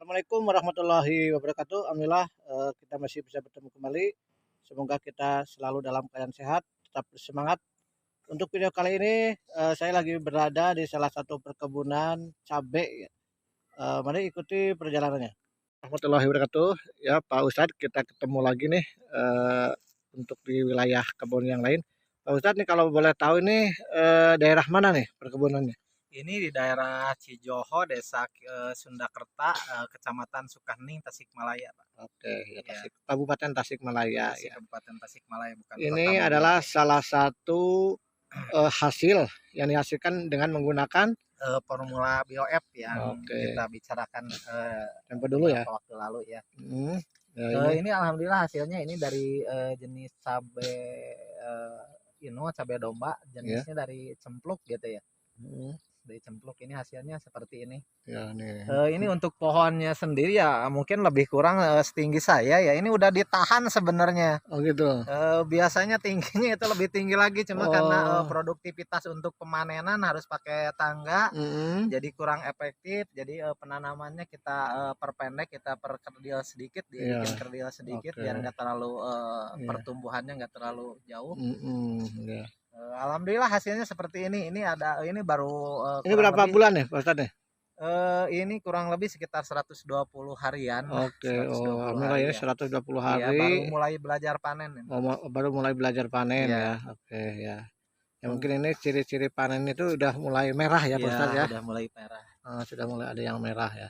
Assalamualaikum warahmatullahi wabarakatuh. Alhamdulillah kita masih bisa bertemu kembali. Semoga kita selalu dalam keadaan sehat, tetap bersemangat. Untuk video kali ini saya lagi berada di salah satu perkebunan cabai. Mari ikuti perjalanannya. Warahmatullahi wabarakatuh. Ya Pak Ustadz, kita ketemu lagi nih untuk di wilayah kebun yang lain. Pak Ustadz nih kalau boleh tahu ini daerah mana nih perkebunannya? Ini di daerah Cijoho, Desa Sundakerta, Kecamatan Sukahening, Tasikmalaya, Pak. Oke, ya Ya, Kabupaten Tasikmalaya masih ya. Kabupaten Tasikmalaya, bukan Kota Ini Mobilu. adalah salah satu hasil yang dihasilkan dengan menggunakan Formula BioF yang oke, kita bicarakan tempo dulu ya. beberapa waktu lalu ya. Hmm, ya ini Ini alhamdulillah hasilnya ini dari jenis cabai cabai domba, ya. jenisnya dari cempluk gitu ya. Hmm, Dari cempluk ini hasilnya seperti ini. ya nih. Ini untuk pohonnya sendiri ya mungkin lebih kurang setinggi saya ya. Ini udah ditahan sebenarnya. Oh gitu. Biasanya tingginya itu lebih tinggi lagi, cuma karena Oh, produktivitas untuk pemanenan harus pakai tangga, mm, jadi kurang efektif. Jadi penanamannya kita perpendek, kita perkerdil sedikit, ya, dibikin kerdil sedikit oke, biar nggak terlalu ya, pertumbuhannya nggak terlalu jauh. ya. Alhamdulillah hasilnya seperti ini. Ini baru Ini kurang berapa lebih bulan ya, Pak Ustadz nih? ini kurang lebih sekitar 120 harian lah, Oke, oh 120 alhamdulillah hari ini ya. 120 Iya, hari, baru mulai belajar panen ini. oh, baru mulai belajar panen ya. Iya. Oke ya. Ya Meng- mungkin ini ciri-ciri panen itu udah mulai merah ya, Pak Iya, Ustadz ya. udah mulai merah. Sudah mulai ada yang merah ya.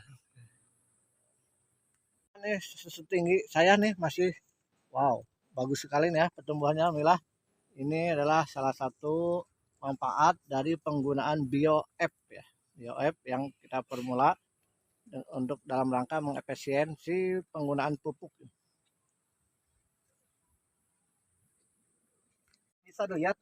Ini setinggi saya nih masih wow, bagus sekali nih ya pertumbuhannya alhamdulillah. Ini adalah salah satu manfaat dari penggunaan BioF ya. BioF yang kita formula untuk dalam rangka mengefisiensi penggunaan pupuk. Bisa dilihat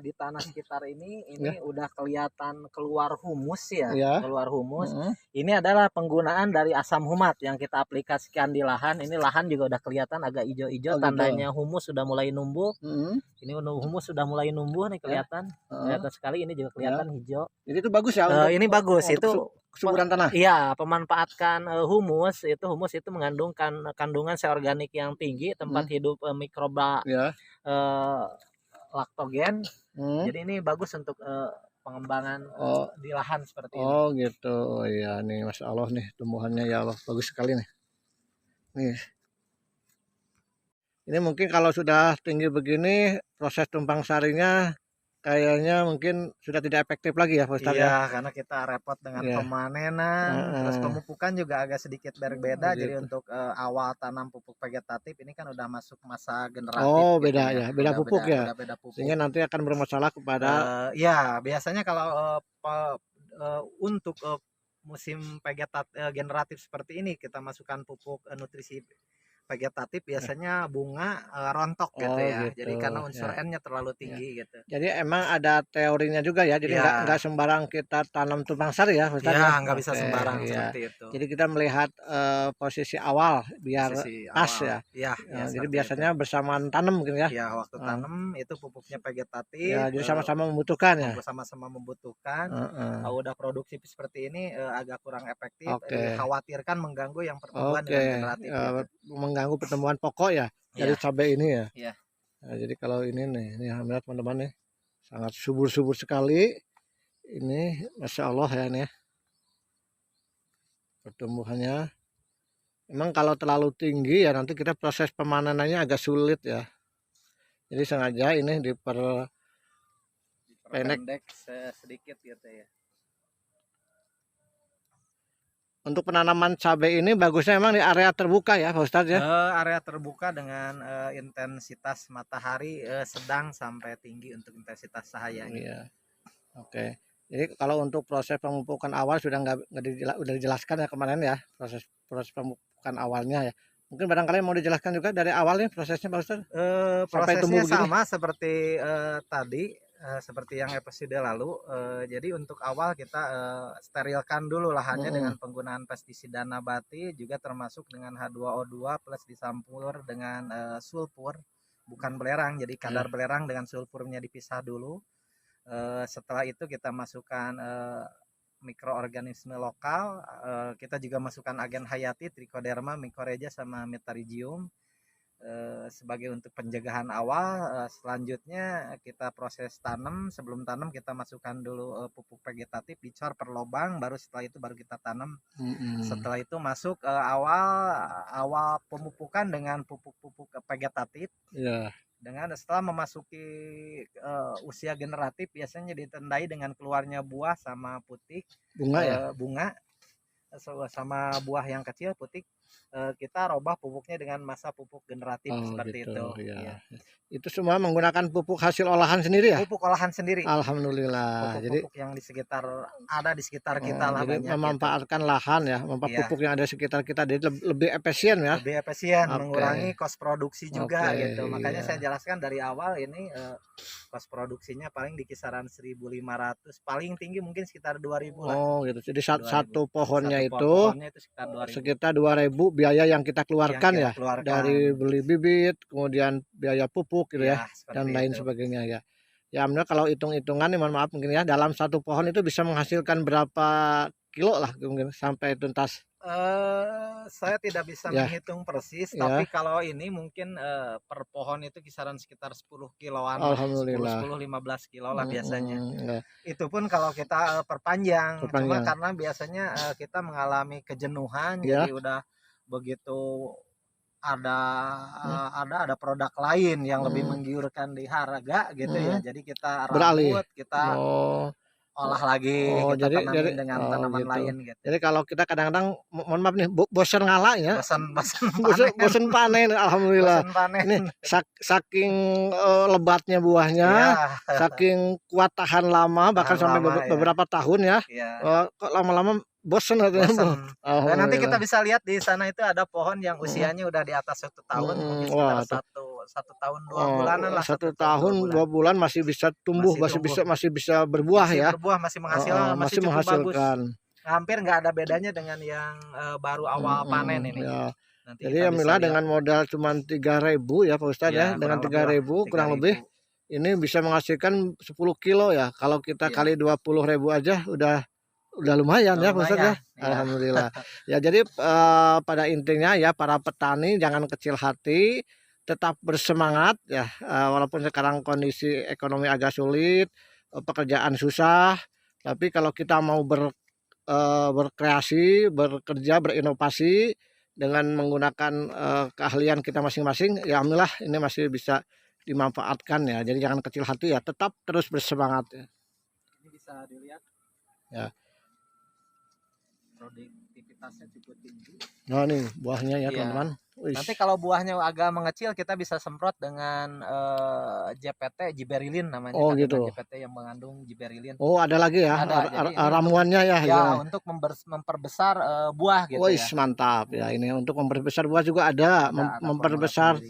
di tanah sekitar Ya, ini udah kelihatan keluar humus ya, ya. keluar humus. Mm, Ini adalah penggunaan dari asam humat yang kita aplikasikan di lahan. Ini lahan juga udah kelihatan agak hijau-hijau, oh gitu. tandanya humus sudah mulai numbuh. Mm, Ini humus sudah mulai numbuh nih, ya. kelihatan. Uh, Kelihatan sekali, ini juga ya. kelihatan hijau. Jadi itu bagus ya Ini bagus untuk itu. kesuburan tanah. Iya, pemanfaatkan humus itu mengandung kandungan seorganik yang tinggi, tempat Mm, hidup mikroba ya. eh, laktogen. Mm, Jadi ini bagus untuk pengembangan oh, di lahan seperti ini. oh gitu. Oh iya nih, masya Allah nih tumbuhannya ya Allah bagus sekali nih. Nih, ini mungkin kalau sudah tinggi begini proses tumpang sarinya kayaknya mungkin sudah tidak efektif lagi ya Pak Ustadz Iya, ya? karena kita repot dengan Iya, pemanenan, terus heeh, pemupukan juga agak sedikit berbeda. Jadi gitu. untuk awal tanam pupuk vegetatif ini kan udah masuk masa generatif Oh gitu beda ya, ya, beda pupuk ya? udah beda Sehingga pupuk. nanti akan bermasalah kepada Ya biasanya kalau untuk musim generatif seperti ini kita masukkan pupuk nutrisi vegetatif, biasanya bunga rontok gitu oh ya. gitu Jadi karena unsur ya. N-nya terlalu Ya. tinggi gitu. Jadi emang ada teorinya juga ya, jadi nggak Ya, sembarang kita tanam tumpang sari ya Ustadz ya ya? nggak bisa Oke, sembarang iya. seperti itu. Jadi kita melihat posisi awal biar Posisi pas awal. ya. Ya, ya Jadi seperti itu. biasanya bersamaan tanam mungkin ya. Ya, waktu Eh, tanam itu pupuknya ya, vegetatif, jadi sama-sama membutuhkan ya. sama-sama membutuhkan. Heeh. Kalau udah produksi seperti ini agak kurang efektif, Oke, dikhawatirkan mengganggu yang pertumbuhan oke. dengan generatif gitu. Mengganggu pertumbuhan pokok ya dari Iya, cabai ini ya. iya. Nah, jadi kalau ini nih, ini alhamdulillah teman-teman nih sangat subur-subur sekali. Ini masya Allah ya nih ya, pertumbuhannya. Memang kalau terlalu tinggi ya nanti kita proses pemanenannya agak sulit ya. Jadi sengaja ini diperpendek. Diperpendek sedikit gitu ya. Untuk penanaman cabai ini bagusnya emang di area terbuka ya Pak Ustadz ya. Area terbuka dengan intensitas matahari sedang sampai tinggi untuk intensitas cahaya gitu. Iya, oke. Jadi kalau untuk proses pemupukan awal sudah udah dijelaskan ya kemarin ya proses proses pemupukan awalnya ya. Mungkin barangkali mau dijelaskan juga dari awalnya prosesnya Pak Ustadz sampai tumbuh Prosesnya begini. sama seperti tadi, seperti yang episode lalu. Jadi untuk awal kita sterilkan dulu lahannya Mm-mm. dengan penggunaan pestisida nabati, juga termasuk dengan H2O2 plus dicampur dengan sulfur, bukan belerang. Jadi kadar Ya. belerang dengan sulfurnya dipisah dulu. Setelah itu kita masukkan mikroorganisme lokal. Kita juga masukkan agen hayati, Trichoderma, Mycorrhiza, sama Metarhizium sebagai untuk pencegahan awal. Selanjutnya kita proses tanam. Sebelum tanam kita masukkan dulu pupuk vegetatif, dicor per lubang, baru setelah itu baru kita tanam. Setelah itu masuk awal pemupukan dengan pupuk-pupuk vegetatif. Dengan setelah memasuki usia generatif, biasanya ditandai dengan keluarnya buah sama putik, bunga sama buah yang kecil putik. Kita robah pupuknya dengan masa pupuk generatif seperti gitu, itu. ya. Itu semua menggunakan pupuk hasil olahan sendiri ya? Pupuk olahan sendiri. Alhamdulillah. Pupuk-pupuk yang di sekitar kita lah, jadi banyak memanfaatkan gitu. lahan ya, pupuk yang ada di sekitar kita, jadi lebih efisien ya. Lebih efisien, mengurangi kos produksi juga gitu. Makanya saya jelaskan dari awal ini kos produksinya paling di kisaran 1.500, paling tinggi mungkin sekitar 2.000 lah. Gitu. Jadi satu pohonnya itu sekitar 2.000 biaya yang kita keluarkan ya, dari beli bibit, kemudian biaya pupuk gitu ya, dan lain sebagainya ya. Ya benar, kalau hitung-hitungan nih, mohon maaf mungkin ya, dalam satu pohon itu bisa menghasilkan berapa kilo lah mungkin sampai tuntas. Saya tidak bisa menghitung persis, tapi kalau ini mungkin per pohon itu kisaran sekitar 10 kiloan. Alhamdulillah. 10-15 kilo lah biasanya. Itu pun kalau kita perpanjang. Cuma karena biasanya kita mengalami kejenuhan, jadi udah begitu ada produk lain yang lebih menggiurkan di harga gitu ya. Jadi kita rambut, kita olah lagi, kita tanamin dengan tanaman lain gitu. Jadi kalau kita kadang-kadang, mohon maaf nih, bosan ngalah ya, bosan panen. Alhamdulillah. Ini saking lebatnya buahnya, saking kuat tahan lama, bahkan sampai beberapa tahun ya. Kok lama-lama bosan katanya. Dan nanti kita bisa lihat di sana itu ada pohon yang usianya udah di atas 1 tahun, mungkin sekitar 1 tahun 2 bulanan lah. 1 tahun 2 bulan masih bisa tumbuh, masih bisa berbuah ya. Masih menghasilkan, masih menghasilkan. Hampir nggak ada bedanya dengan yang baru awal panen ini. Jadi alhamdulillah dengan modal cuma 3.000 ya Pak Ustadz ya, dengan 3.000 kurang lebih ini bisa menghasilkan 10 kilo ya. Kalau kita kali 20.000 aja udah lumayan ya Pak Ustadz ya. Alhamdulillah. Ya jadi pada intinya ya, para petani jangan kecil hati, tetap bersemangat ya, walaupun sekarang kondisi ekonomi agak sulit, pekerjaan susah, tapi kalau kita mau berkreasi, bekerja, berinovasi dengan menggunakan keahlian kita masing-masing, ya alhamdulillah ini masih bisa dimanfaatkan ya. Jadi jangan kecil hati ya, tetap terus bersemangat ya. Ini bisa dilihat ya, produktivitasnya cukup tinggi. Nah nih buahnya ya teman-teman. Nanti kalau buahnya agak mengecil, kita bisa semprot dengan JPT, Giberilin namanya. Gitu. JPT yang mengandung Giberilin. Ada lagi ya, ramuannya ya. Untuk memperbesar buah gitu ya. Mantap ya, ini untuk memperbesar buah juga ada memperbesar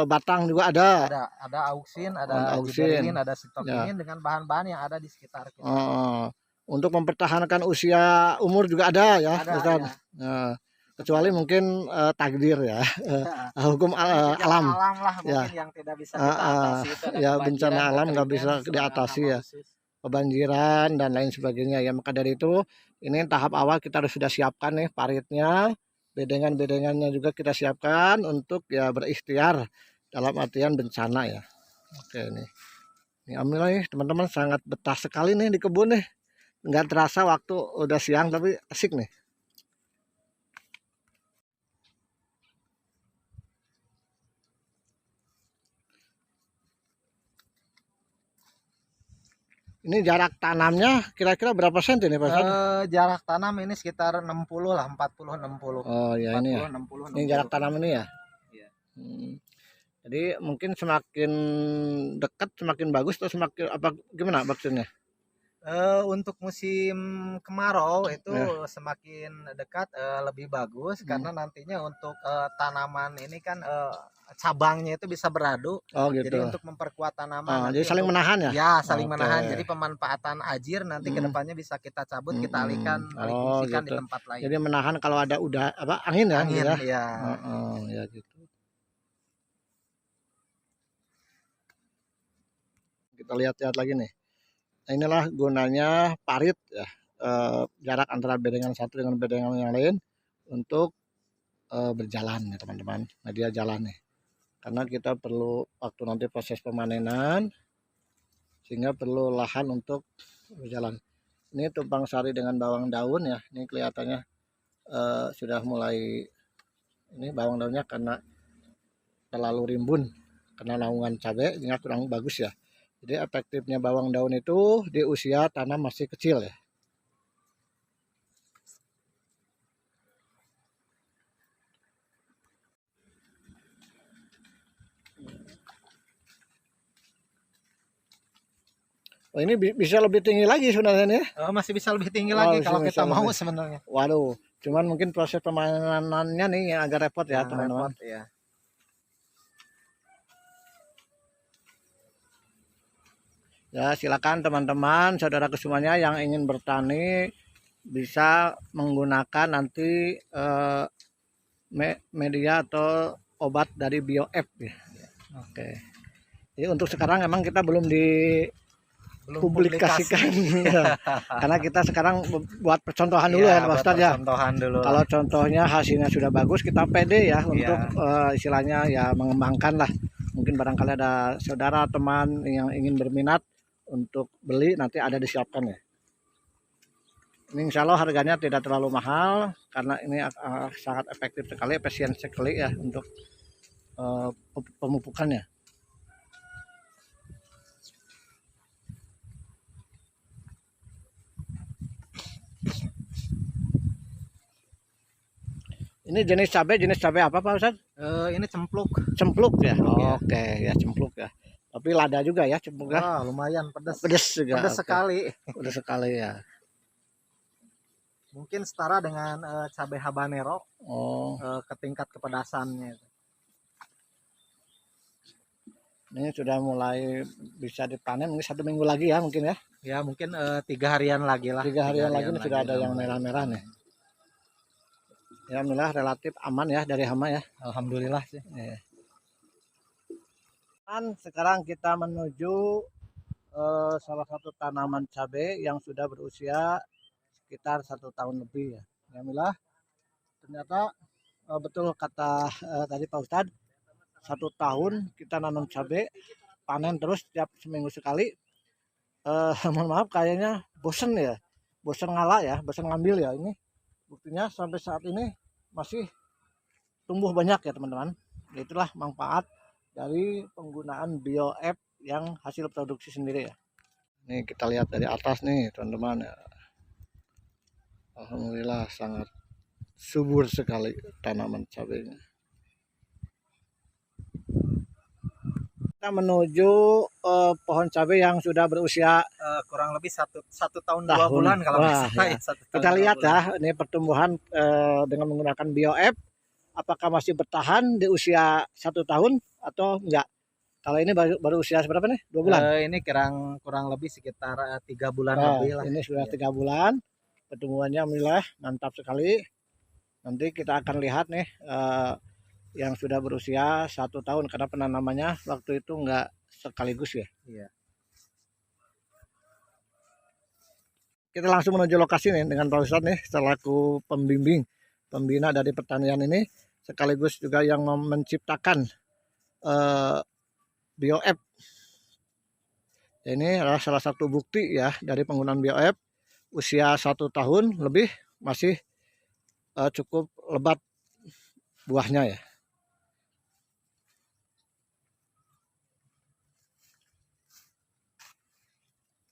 batang juga ada. Ada auksin, ada Giberilin, ada sitokinin dengan bahan-bahan yang ada di sekitar kita. Untuk mempertahankan usia umur juga ada ya, Ustaz. Kecuali mungkin takdir ya, hukum alam lah mungkin yang tidak bisa kita atasi itu, ya bencana alam nggak bisa diatasi ya, kebanjiran dan lain sebagainya ya. Maka dari itu ini tahap awal kita harus sudah siapkan nih paritnya, bedengan-bedengannya juga kita siapkan untuk ya berikhtiar dalam artian bencana ya. Oke nih, alhamdulillah nih teman-teman, sangat betah sekali nih di kebun nih, nggak terasa waktu udah siang tapi asik nih. Ini jarak tanamnya kira-kira berapa senti nih Pak? Jarak tanam ini sekitar 60 lah, 40-60. Ya 40, ini ya. 60. Ini jarak tanam ini ya. Iya. Jadi mungkin semakin dekat semakin bagus atau semakin apa, gimana maksudnya? Untuk musim kemarau itu semakin dekat lebih bagus, karena nantinya untuk tanaman ini kan cabangnya itu bisa beradu. Gitu. Jadi untuk memperkuat tanaman. Jadi saling menahan ya? Ya, saling menahan. Jadi pemanfaatan ajir nanti kedepannya bisa kita cabut, kita alihkan, fungsikan di tempat lain. Jadi menahan kalau ada angin ya? Angin ya. Ya gitu. Kita lihat-lihat lagi nih. Inilah gunanya parit ya. jarak antara bedengan satu dengan bedengan yang lain untuk berjalan ya teman-teman, media jalan nih. Karena kita perlu waktu nanti proses pemanenan, sehingga perlu lahan untuk berjalan. Ini tumpang sari dengan bawang daun ya, ini kelihatannya sudah mulai, ini bawang daunnya karena terlalu rimbun, karena naungan cabai sehingga kurang bagus ya. Jadi efektifnya bawang daun itu di usia tanam masih kecil ya. Oh, ini bisa lebih tinggi lagi sebenarnya nih. Masih bisa lebih tinggi Oh, lagi kalau bisa kita mau lebih. sebenarnya. Waduh, cuman mungkin proses pemanenannya nih yang agak repot ya teman-teman. Ya. Ya silakan teman-teman, saudara semuanya yang ingin bertani bisa menggunakan nanti media atau obat dari BioF ya. Oke. Jadi untuk sekarang emang kita belum dipublikasikan karena kita sekarang buat percontohan dulu ya Pak Ustadz ya. Kalau contohnya hasilnya sudah bagus, kita pede ya untuk istilahnya ya mengembangkan lah. Mungkin barangkali ada saudara teman yang ingin berminat untuk beli, nanti ada disiapkan ya. Ini insya Allah harganya tidak terlalu mahal karena ini sangat efektif sekali, efisien sekali ya untuk pemupukannya. Ini jenis cabai apa Pak Ustadz? Ini cempluk. Cempluk ya. Oke ya, cempluk ya. Tapi lada juga ya cempluk ya. Lumayan pedas. Pedas juga. Pedas sekali. Pedas sekali ya. Mungkin setara dengan cabai habanero. Ke tingkat kepedasannya. Ini sudah mulai bisa dipanen, ini 1 minggu lagi ya mungkin ya. Ya mungkin 3 harian lagi lah. 3 harian lagi ini sudah ada yang merah-merah nih. Ya alhamdulillah relatif aman ya dari hama ya. Alhamdulillah sih. Sekarang kita menuju salah satu tanaman cabai yang sudah berusia sekitar 1 tahun lebih ya. Alhamdulillah ternyata betul kata tadi Pak Ustadz, 1 tahun kita nanam cabai, panen terus setiap seminggu sekali. Mohon maaf kayaknya bosen ya, bosen ngalah ya, bosen ngambil ya. Ini buktinya sampai saat ini masih tumbuh banyak ya teman-teman. Itulah manfaat dari penggunaan BioF yang hasil produksi sendiri ya. Ini kita lihat dari atas nih teman-teman ya. Alhamdulillah sangat subur sekali tanaman cabainya. Kita menuju pohon cabai yang sudah berusia kurang lebih satu tahun 2 bulan kalau nggak salah ya. Kita lihat ya, ini pertumbuhan dengan menggunakan BioF, apakah masih bertahan di usia 1 tahun atau enggak? Kalau ini baru usia berapa nih? 2 bulan? Ini kurang lebih sekitar 3 bulan lebih lah. Ini sudah 3 bulan, pertumbuhannya alhamdulillah mantap sekali. Nanti kita akan lihat nih yang sudah berusia 1 tahun karena penanamannya waktu itu enggak sekaligus ya. Iya. Kita langsung menuju lokasi nih dengan Pak Ustadz nih selaku pembimbing pembina dari pertanian ini sekaligus juga yang menciptakan BioF. Ini adalah salah satu bukti ya dari penggunaan BioF, usia 1 tahun lebih masih cukup lebat buahnya ya.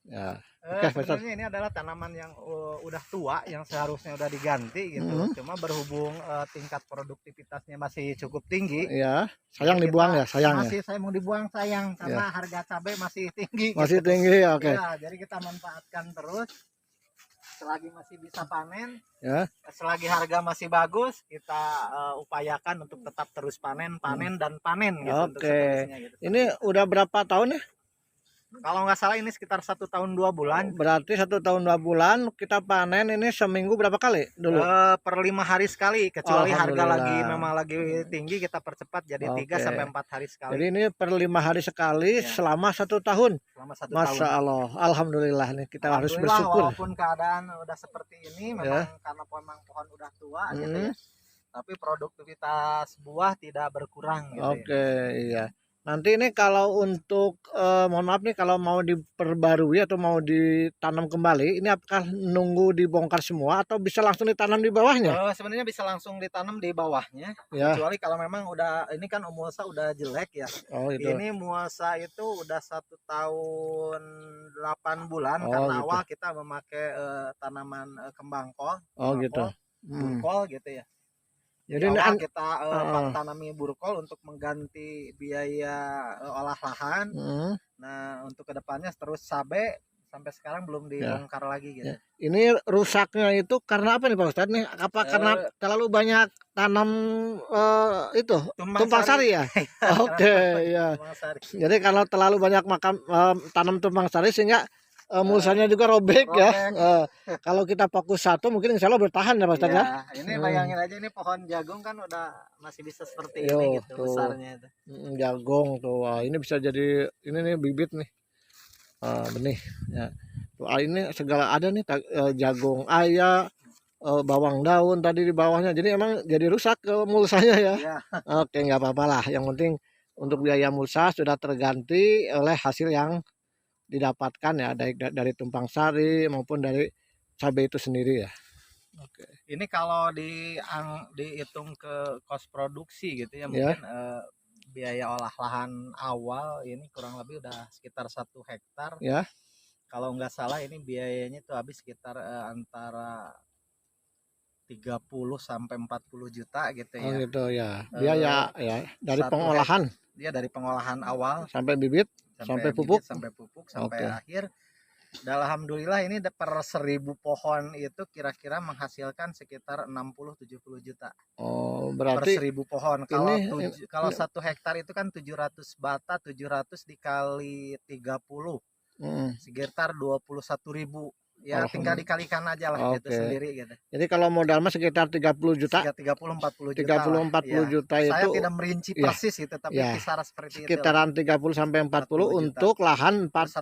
Ya. Sebenarnya ini adalah tanaman yang udah tua, yang seharusnya udah diganti gitu. Cuma berhubung tingkat produktivitasnya masih cukup tinggi. Iya, sayang dibuang ya, sayang. Masih saya mau dibuang sayang karena harga cabai masih tinggi. Masih gitu. Tinggi, oke. Ya, jadi kita manfaatkan terus selagi masih bisa panen. Ya. Selagi harga masih bagus, kita upayakan untuk tetap terus panen dan panen gitu. Oke. Gitu. Ini udah berapa tahun ya? Kalau nggak salah ini sekitar 1 tahun 2 bulan. Berarti 1 tahun 2 bulan kita panen ini seminggu berapa kali dulu? Per 5 hari sekali, kecuali harga lagi Alhamdulillah. memang lagi tinggi kita percepat jadi 3 Oke. sampai 4 hari Jadi sekali. ini per 5 hari sekali Ya, selama 1 tahun. selama 1 tahun. Masya Allah, alhamdulillah nih kita harus Alhamdulillah bersyukur walaupun keadaan udah seperti ini, memang ya. karena memang pohon udah tua gitu ya. Hmm, Tapi produktivitas buah tidak berkurang gitu ya. oke, iya. Nanti ini kalau untuk mohon maaf nih kalau mau diperbarui atau mau ditanam kembali, ini apakah nunggu dibongkar semua atau bisa langsung ditanam di bawahnya? Sebenarnya bisa langsung ditanam di bawahnya, Ya, kecuali kalau memang udah ini kan Muasa udah jelek ya. oh itu. Ini Muasa itu udah 1 tahun 8 bulan Oh karena gitu. awal kita memakai tanaman kembang kol, Oh gitu. burkol gitu ya. Jadi Jadi ini awal kita uh, tanami burkol untuk mengganti biaya olah lahan. Nah untuk kedepannya terus cabe sampai sekarang belum ya. dibongkar lagi gitu. Ya. Ini rusaknya itu karena apa nih Pak Ustadz nih? Apa karena terlalu banyak tanam itu tumpang sari ya? Oke ya. Jadi kalau terlalu banyak makan tanam tumpang sari sehingga mulsanya juga robek ya. Kalau kita fokus satu mungkin insya Allah bertahan ya Pak Ustadz ya. Ini bayangin aja ini pohon jagung kan udah masih bisa seperti Yo, ini gitu tuh. besarnya itu. Jagung tuh. Wah, ini bisa jadi ini nih bibit nih. Benih ya. Tuh, ini segala ada nih jagung, ayah, bawang daun tadi di bawahnya. Jadi emang jadi rusak ke mulsanya ya. Iya. Oke, nggak apa-apa lah. Yang penting untuk biaya mulsa sudah terganti oleh hasil yang didapatkan ya dari tumpang sari maupun dari cabai itu sendiri ya. Oke. Ini kalau dihitung ke kos produksi gitu ya, mungkin biaya olah lahan awal ini kurang lebih udah sekitar 1 hektar. Ya. Kalau nggak salah ini biayanya tuh habis sekitar antara 30 sampai 40 juta gitu Oh ya. gitu ya. Biaya ya dari 1 pengolahan Dia dari pengolahan awal sampai bibit, sampai pupuk. sampai pupuk sampai Oke. akhir. Dan alhamdulillah ini per 1000 pohon itu kira-kira menghasilkan sekitar 60-70 juta. Oh, Per berarti 1000 pohon. Kalau 1 hektar itu kan 700 bata, 700 dikali 30. Sekitar 21.000. Ya tinggal dikalikan aja lah gitu sendiri gitu. Jadi kalau modal mah sekitar 30 juta. 30-40 juta. 30-40 juta itu. Saya tidak merinci persis gitu, tapi kisaran seperti itu. Sekitaran 30 sampai 40 untuk lahan 1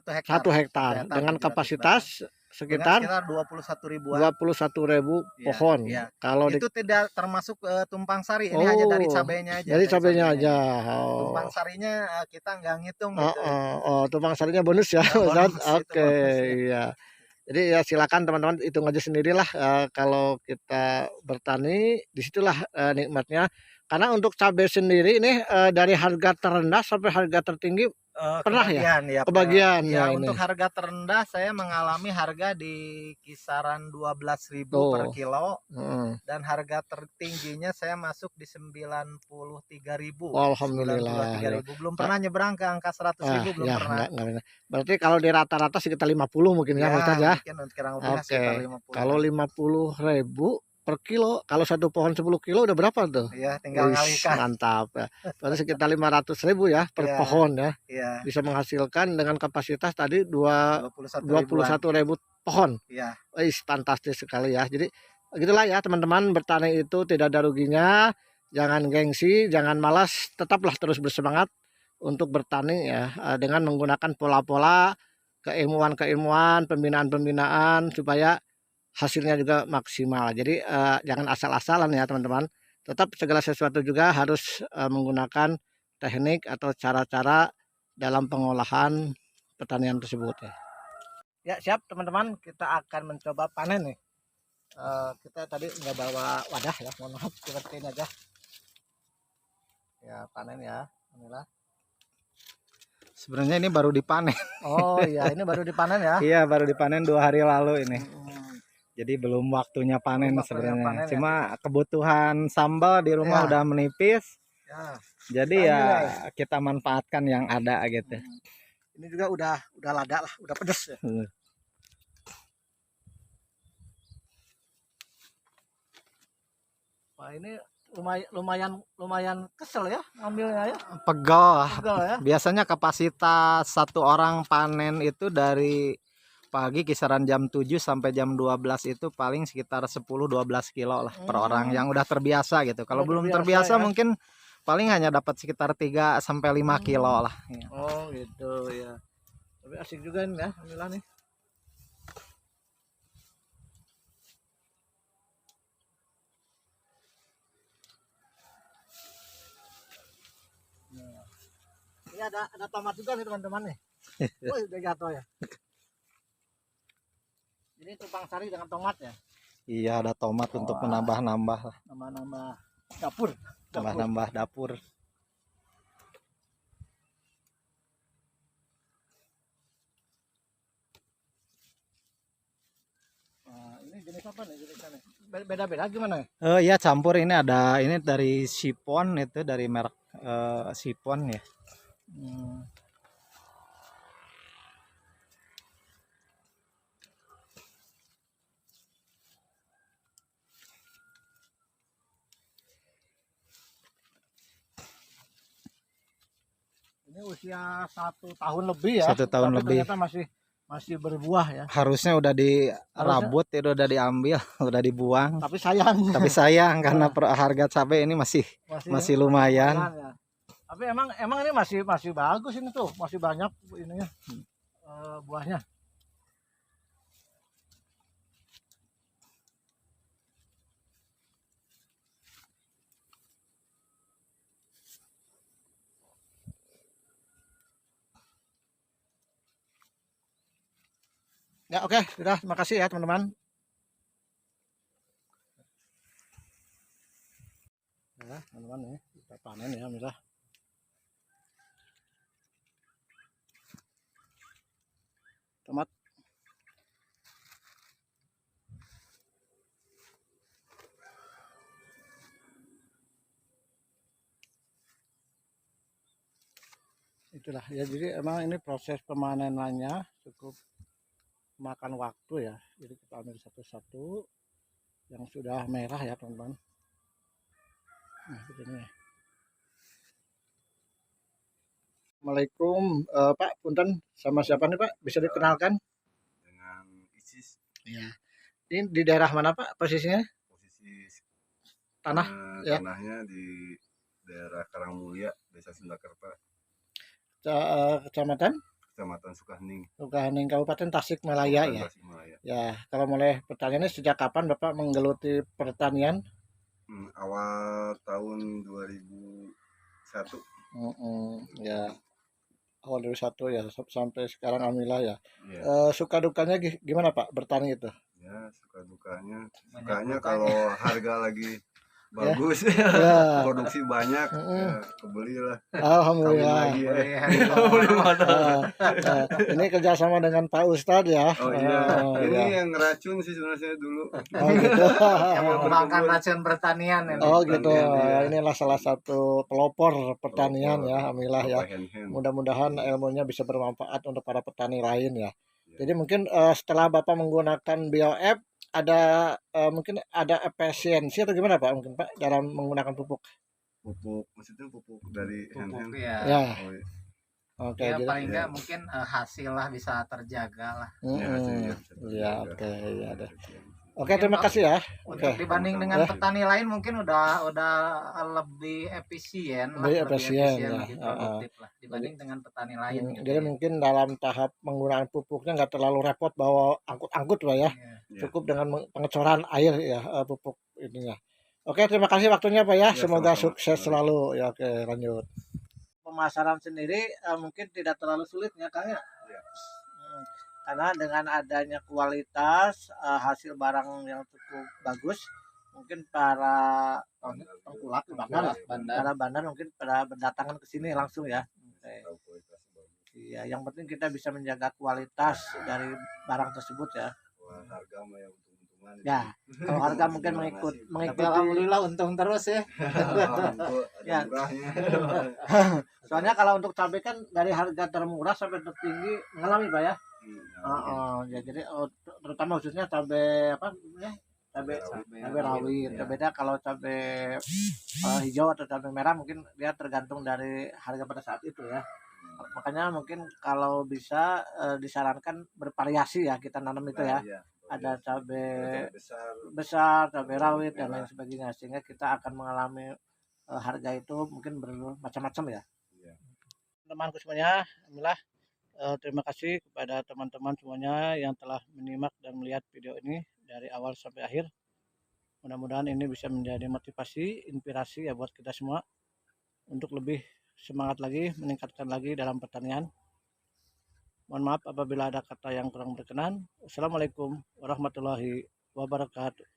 hektar dengan kapasitas sekitar 21.000-an. 21.000 pohon. Ya. Kalau itu tidak termasuk tumpang sari, ini hanya dari cabainya aja. Dari cabainya aja. Tumpang sarinya kita nggak ngitung gitu. Tumpang sarinya bonus ya. Bonus, oke, iya. Jadi ya silakan teman-teman hitung aja sendirilah kalau kita bertani disitulah nikmatnya. Karena untuk cabai sendiri ini dari harga terendah sampai harga tertinggi pernah kebagian ya ini. Untuk harga terendah saya mengalami harga di kisaran 12.000 per kilo. Dan harga tertingginya saya masuk di 93.000. Alhamdulillah. 93.000. Belum pernah nyebrang ke angka 100.000 belum pernah. Enggak. Berarti kalau di rata-rata sekitar 50 mungkin ya Ustaz ya. Oke. Kalau 50.000 per kilo, kalau satu pohon 10 kilo udah berapa tuh? Iya, tinggal ngalikan. Mantap ya. Berarti sekitar 500.000 ya per pohon ya. Iya. Bisa menghasilkan dengan kapasitas tadi 21.000 pohon. Iya. Fantastis sekali ya. Jadi gitulah ya teman-teman, bertani itu tidak ada ruginya. Jangan gengsi, jangan malas, tetaplah terus bersemangat untuk bertani ya dengan menggunakan pola-pola keilmuan-keilmuan, pembinaan-pembinaan supaya hasilnya juga maksimal. Jadi jangan asal-asalan ya teman-teman. Tetap segala sesuatu juga harus menggunakan teknik atau cara-cara dalam pengolahan pertanian tersebut ya. Ya siap teman-teman, kita akan mencoba panen nih. Kita tadi nggak bawa wadah ya, mohon maaf, seperti ini aja. Ya panen ya, inilah. Sebenarnya ini baru dipanen. Oh iya, ini baru dipanen ya? Iya, baru dipanen 2 hari lalu ini. Jadi belum waktunya panen sebenarnya. Cuma kebutuhan sambal di rumah udah menipis. Ya. Jadi ya kita manfaatkan yang ada gitu. Ini juga udah lada lah, udah pedes ya. Wah ini lumayan kesel ya ngambilnya ya. Pegel. Pegel ya. Biasanya kapasitas satu orang panen itu dari pagi kisaran jam 7 sampai jam 12 itu paling sekitar 10-12 kilo lah per orang yang udah terbiasa gitu. Kalau Udah belum terbiasa terbiasa ya. mungkin paling hanya dapat sekitar 3 sampai 5 kilo lah. Oh gitu ya. Tapi asik juga nih ya alhamdulillah nih. Nah, ini ada tomat juga nih teman-teman nih. Wih, udah jatuh ya. Ini tumpang sari dengan tomat ya. Iya, ada tomat untuk menambah-nambah lah. Nama-nama dapur. Nambah-nambah dapur. Nah, ini jenis apa nih jenisnya? Beda-beda gimana ya? Iya campur ini ada ini dari Sipon itu dari merek Sipon ya. Ini usia 1 tahun lebih ya. 1 tahun tapi lebih. ternyata masih berbuah ya. Harusnya udah dirabut, itu udah diambil, udah dibuang. Tapi sayang. Tapi sayang karena harga cabai ini masih lumayan. Ya. Tapi emang ini masih bagus ini tuh, masih banyak ininya buahnya. Ya oke, sudah terima kasih ya teman-teman. Nah, teman-teman ya, kita panen ya alhamdulillah. Tomat. Itulah ya, jadi emang ini proses pemanenannya cukup makan waktu ya. Jadi kita ambil satu-satu yang sudah merah ya teman-teman. Nah begini ya. Assalamualaikum Pak, punten, sama siapa nih Pak? Bisa dikenalkan? Dengan ISIS. Iya. Ini di daerah mana Pak posisinya? Posisi Tanah ya. tanahnya di daerah Karangmulia, Desa Sundakerta, Kecamatan Sukahening, Kabupaten Tasikmalaya ya. Tasikmalaya. Ya, kalau mulai pertanyaannya sejak kapan Bapak menggeluti pertanian? Awal tahun 2001. Ya, awal 2001 ya sampai sekarang alhamdulillah ya. Ya. Suka dukanya gimana Pak bertani itu? Ya, suka dukanya kalau harga lagi bagus, Ya. produksi banyak, ya, kebeli lah. Alhamdulillah. Lagi ya. Ini kerjasama dengan Pak Ustadz ya. Oh iya, ini ya. yang ngeracun sih sebenarnya dulu. Oh gitu. Yang mengembangkan racun pertanian ini. Oh gitu. Pertanian, Inilah salah satu pelopor pertanian ya, alhamdulillah ya. Hand-hand. Mudah-mudahan ilmunya bisa bermanfaat untuk para petani lain ya. Ya. Jadi mungkin setelah Bapak menggunakan BioF ada mungkin ada efisiensi atau gimana Pak mungkin Pak dalam menggunakan pupuk? Maksudnya pupuk dari hand-hand. Ya. Ya. Oh, iya. Oke, Ya jadi paling enggak mungkin hasil lah bisa terjaga lah. Ya, oke, ya deh. Oke, terima kasih ya. Untuk dibanding dengan petani lain mungkin udah lebih efisien lah, Lebih efisien, ya. lebih produktif lah dibanding dengan petani lain. gitu Jadi ya. mungkin dalam tahap penggunaan pupuknya nggak terlalu repot bawa angkut-angkut lah ya. Ya. Cukup dengan pengecoran air ya pupuk ininya. Oke, terima kasih waktunya Pak ya. Semoga sama-sama. sukses selalu. Ya, oke, lanjut. Pemasaran sendiri mungkin tidak terlalu sulit ya Kang ya. Ya. Karena dengan adanya kualitas hasil barang yang cukup bagus, mungkin para pengkulak para bandar mungkin pada berdatangan ke sini langsung ya. Iya, yang penting kita bisa menjaga kualitas dari barang tersebut ya. Harga mah ya untung-untungan. Ya, kalau harga mungkin mengikuti. Alhamdulillah untung terus ya. Ya. Murahnya. Soalnya kalau untuk cabai kan dari harga termurah sampai tertinggi mengalami Pak ya. Ya, jadi terutama khususnya cabai apa ya, cabai rawit. cabai rawit. Ya. Beda kalau cabai hijau atau cabai merah mungkin dia tergantung dari harga pada saat itu ya. Makanya mungkin kalau bisa disarankan bervariasi ya kita nanam itu ya. Iya, Ada cabai besar. besar, cabai Cabai rawit dan merah. lain sebagainya sehingga kita akan mengalami harga itu mungkin bermacam-macam ya. Iya. Teman-temanku semuanya, alhamdulillah terima kasih kepada teman-teman semuanya yang telah menyimak dan melihat video ini dari awal sampai akhir. Mudah-mudahan ini bisa menjadi motivasi, inspirasi ya buat kita semua untuk lebih semangat lagi, meningkatkan lagi dalam pertanian. Mohon maaf apabila ada kata yang kurang berkenan. Wassalamualaikum warahmatullahi wabarakatuh.